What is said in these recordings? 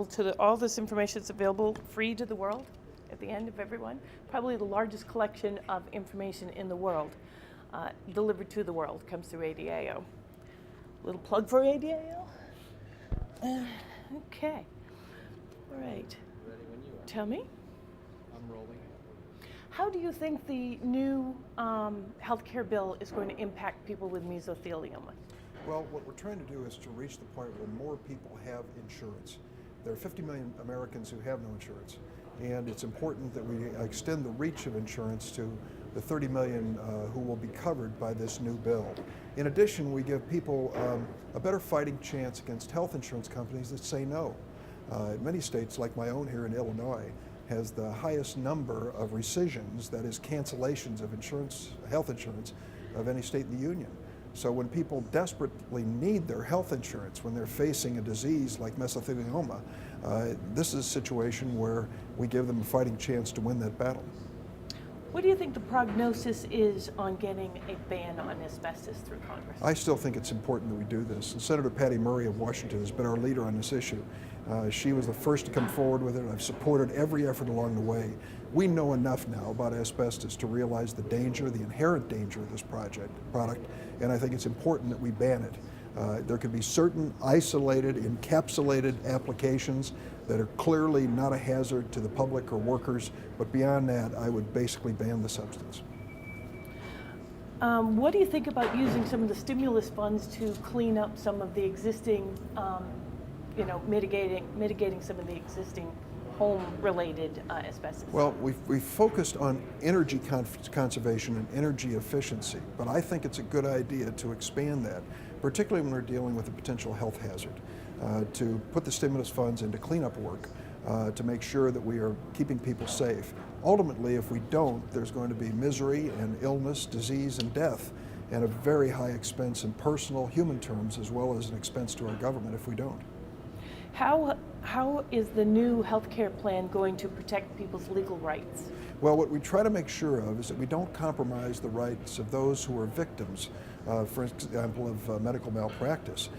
available to all this information is available free to the world at the end of everyone. Probably the largest collection of information in the world, delivered to the world, comes through ADAO. Little plug for ADAO. Okay. All right. Ready when you are. Tell me. I'm rolling. How do you think the new healthcare bill is going to impact people with mesothelioma? Well, what we're trying to do is to reach the point where more people have insurance. There are 50 million Americans who have no insurance, and it's important that we extend the reach of insurance to the 30 million who will be covered by this new bill. In addition, we give people a better fighting chance against health insurance companies that say no. Many states, like my own here in Illinois, has the highest number of rescissions, that is cancellations of insurance, health insurance, of any state in the union. So when people desperately need their health insurance, when they're facing a disease like mesothelioma, this is a situation where we give them a fighting chance to win that battle. What do you think the prognosis is on getting a ban on asbestos through Congress? I still think it's important that we do this. And Senator Patty Murray of Washington has been our leader on this issue. She was the first to come forward with it. I've supported every effort along the way. We know enough now about asbestos to realize the danger, the inherent danger of this product, and I think it's important that we ban it. There could be certain isolated, encapsulated applications that are clearly not a hazard to the public or workers, but beyond that, I would basically ban the substance. What do you think about using some of the stimulus funds to clean up some of the existing, mitigating some of the existing home-related asbestos? Well, we've focused on energy conservation and energy efficiency, but I think it's a good idea to expand that, particularly when we're dealing with a potential health hazard, to put the stimulus funds into cleanup work to make sure that we are keeping people safe. Ultimately, if we don't, there's going to be misery and illness, disease and death, and a very high expense in personal, human terms, as well as an expense to our government if we don't. How is the new healthcare plan going to protect people's legal rights? Well, what we try to make sure of is that we don't compromise the rights of those who are victims, for example, of medical malpractice,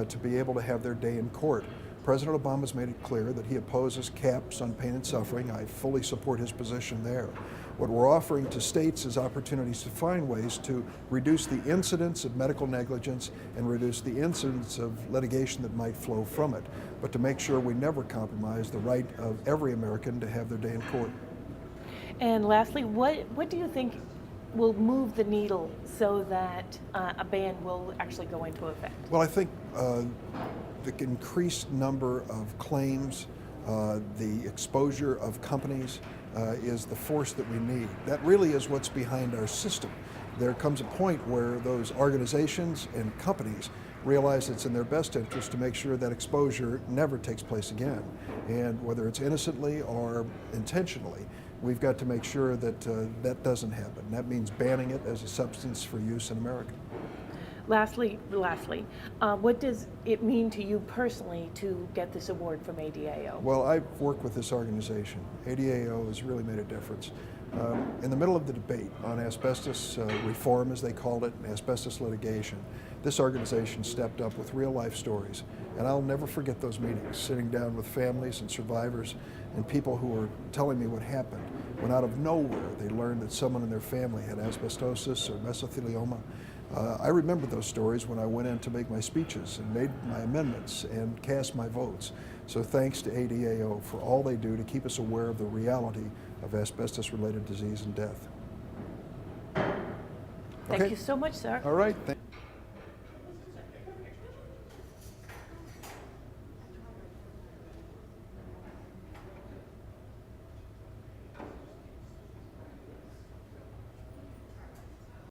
to be able to have their day in court. President Obama's made it clear that he opposes caps on pain and suffering. I fully support his position there. What we're offering to states is opportunities to find ways to reduce the incidence of medical negligence and reduce the incidence of litigation that might flow from it, but to make sure we never compromise the right of every American to have their day in court. And lastly, what do you think will move the needle so that a ban will actually go into effect? Well, I think the increased number of claims, the exposure of companies is the force that we need. That really is what's behind our system. There comes a point where those organizations and companies realize it's in their best interest to make sure that exposure never takes place again. And whether it's innocently or intentionally, we've got to make sure that that doesn't happen. That means banning it as a substance for use in America. Lastly, what does it mean to you personally to get this award from ADAO? Well, I've worked with this organization. ADAO has really made a difference. In the middle of the debate on asbestos reform, as they called it, and asbestos litigation, this organization stepped up with real-life stories. And I'll never forget those meetings, sitting down with families and survivors and people who were telling me what happened when out of nowhere they learned that someone in their family had asbestosis or mesothelioma. I remember those stories when I went in to make my speeches and made my amendments and cast my votes. So thanks to ADAO for all they do to keep us aware of the reality of asbestos-related disease and death. Thank you so much, sir. All right.